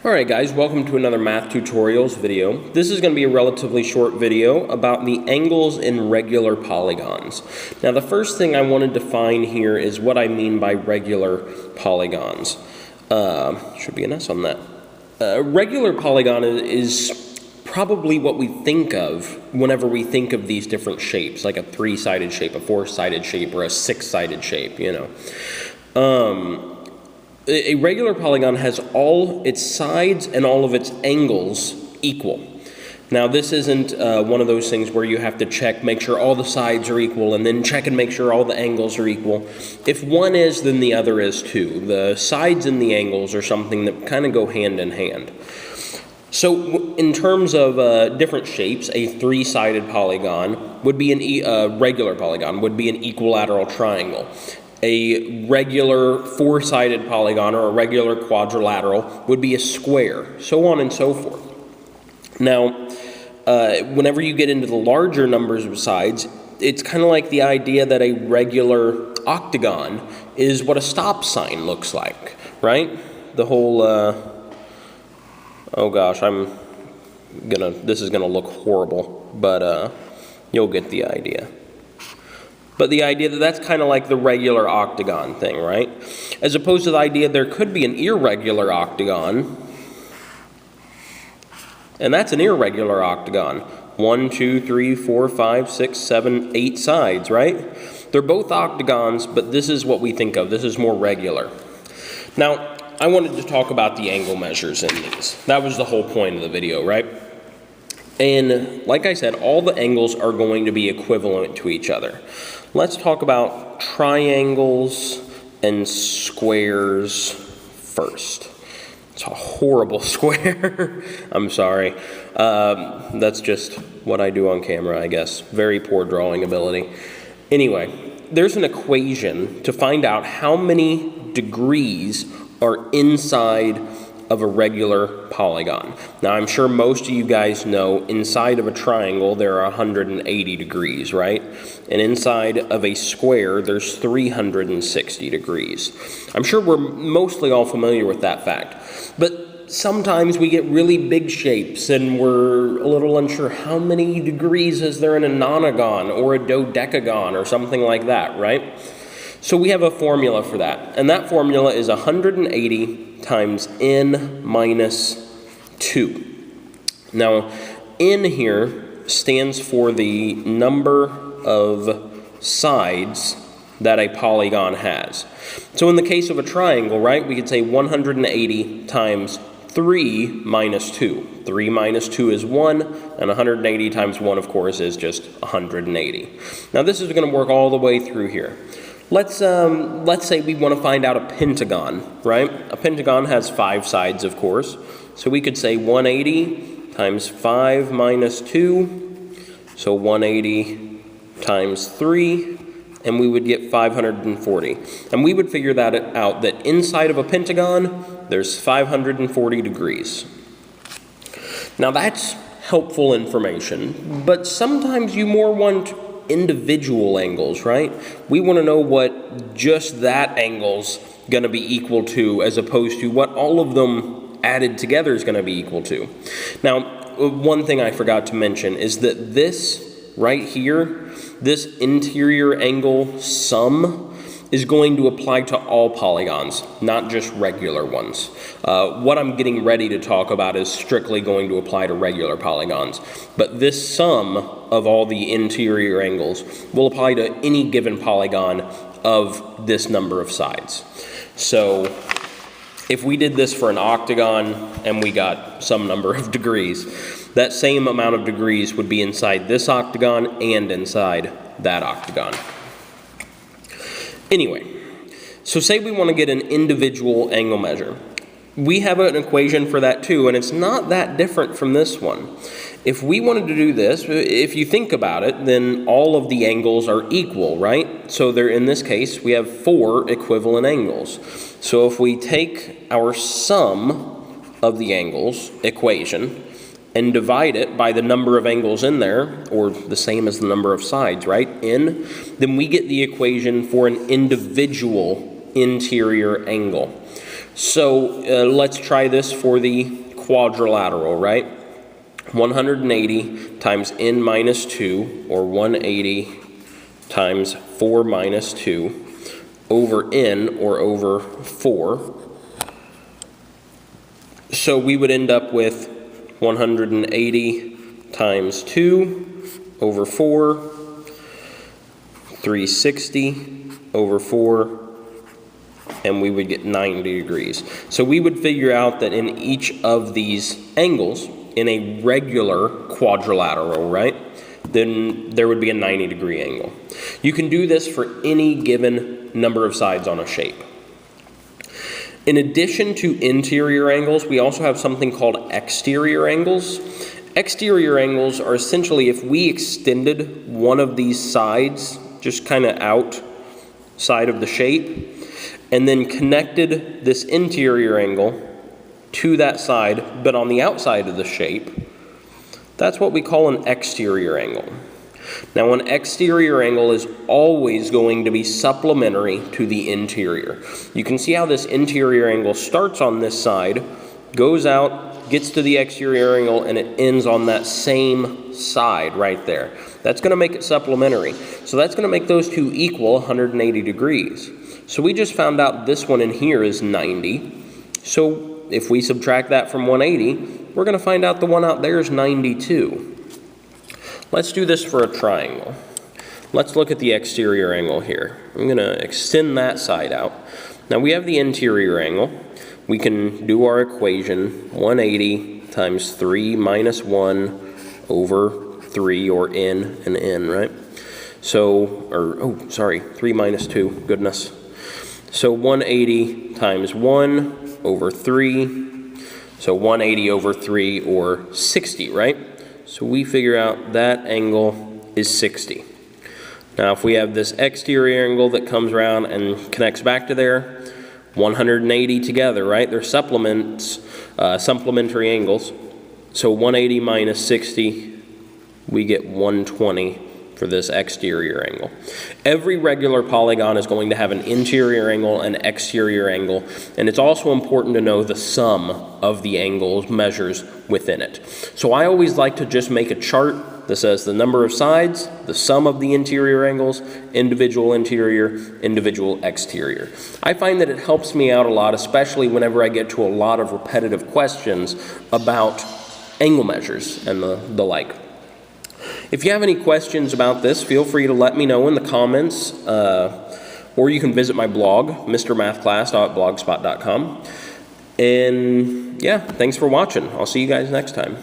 Alright guys, welcome to another math tutorials video. This is going to be a relatively short video about the angles in regular polygons. Now the first thing I want to define here is what I mean by regular polygons. Should be an S on that. Regular polygon is probably what we think of whenever we think of these different shapes, like a three-sided shape, a four-sided shape, or a six-sided shape, you know. A regular polygon has all its sides and all of its angles equal. Now this isn't one of those things where you have to check, make sure all the sides are equal, and then check and make sure all the angles are equal. If one is, then the other is too. The sides and the angles are something that kind of go hand in hand. So in terms of different shapes, a three-sided polygon would be regular polygon would be an equilateral triangle. A regular four-sided polygon or a regular quadrilateral would be a square, so on and so forth. Now, whenever you get into the larger numbers of sides, it's kind of like the idea that a regular octagon is what a stop sign looks like, right? The whole, oh gosh, this is gonna look horrible, but you'll get the idea. But the idea that that's kind of like the regular octagon thing, right? As opposed to the idea there could be an irregular octagon, and that's an irregular octagon. 1, 2, 3, 4, 5, 6, 7, 8 sides, right? They're both octagons, but this is what we think of. This is more regular. Now, I wanted to talk about the angle measures in these. That was the whole point of the video, right? And like I said, all the angles are going to be equivalent to each other. Let's talk about triangles and squares first. It's a horrible square. I'm sorry. That's just what I do on camera, I guess. Very poor drawing ability. Anyway, there's an equation to find out how many degrees are inside of a regular polygon. Now, I'm sure most of you guys know inside of a triangle there are 180 degrees, right? And inside of a square there's 360 degrees. I'm sure we're mostly all familiar with that fact. But sometimes we get really big shapes and we're a little unsure how many degrees is there in a nonagon or a dodecagon or something like that, right? So we have a formula for that, and that formula is 180 times n minus 2. Now, n here stands for the number of sides that a polygon has. So in the case of a triangle, right, we could say 180 times 3 minus 2. 3 minus 2 is 1, and 180 times 1, of course, is just 180. Now this is going to work all the way through here. Let's say we want to find out a pentagon, right? A pentagon has 5 sides, of course. So we could say 180 times 5 minus 2, so 180 times 3, and we would get 540. And we would figure that out, that inside of a pentagon, there's 540 degrees. Now that's helpful information, but sometimes you more want individual angles, right? We want to know what just that angle's going to be equal to as opposed to what all of them added together is going to be equal to. Now, one thing I forgot to mention is that this right here, this interior angle sum, is going to apply to all polygons, not just regular ones. What I'm getting ready to talk about is strictly going to apply to regular polygons. But this sum of all the interior angles will apply to any given polygon of this number of sides. So if we did this for an octagon and we got some number of degrees, that same amount of degrees would be inside this octagon and inside that octagon. Anyway, so say we want to get an individual angle measure. We have an equation for that too, and it's not that different from this one. If we wanted to do this, if you think about it, then all of the angles are equal, right? So there, in this case, we have 4 equivalent angles. So if we take our sum of the angles equation and divide it by the number of angles in there, or the same as the number of sides, right, n, then we get the equation for an individual interior angle. So let's try this for the quadrilateral, right? 180 times n minus 2, or 180 times 4 minus 2, over n, or over 4. So we would end up with 180 times 2 over 4, 360 over 4, and we would get 90 degrees. So we would figure out that in each of these angles, in a regular quadrilateral, right, then there would be a 90-degree angle. You can do this for any given number of sides on a shape. In addition to interior angles, we also have something called exterior angles. Exterior angles are essentially if we extended one of these sides just kind of outside of the shape, and then connected this interior angle to that side, but on the outside of the shape. That's what we call an exterior angle. Now, an exterior angle is always going to be supplementary to the interior. You can see how this interior angle starts on this side, goes out, gets to the exterior angle, and it ends on that same side right there. That's going to make it supplementary. So that's going to make those two equal 180 degrees. So we just found out this one in here is 90. So if we subtract that from 180, we're going to find out the one out there is 92. Let's do this for a triangle. Let's look at the exterior angle here. I'm going to extend that side out. Now we have the interior angle. We can do our equation, 180 times 3 minus 1 over 3, or n and n, right? So, 3 minus 2, goodness. So 180 times 1 over 3, so 180 over 3, or 60, right? So we figure out that angle is 60. Now if we have this exterior angle that comes around and connects back to there, 180 together, right? They're supplementary angles. So 180 minus 60, we get 120 for this exterior angle. Every regular polygon is going to have an interior angle and exterior angle, and it's also important to know the sum of the angles measures within it. So I always like to just make a chart that says the number of sides, the sum of the interior angles, individual interior, individual exterior. I find that it helps me out a lot, especially whenever I get to a lot of repetitive questions about angle measures and the like. If you have any questions about this, feel free to let me know in the comments, or you can visit my blog, mrmathclass.blogspot.com. And yeah, thanks for watching. I'll see you guys next time.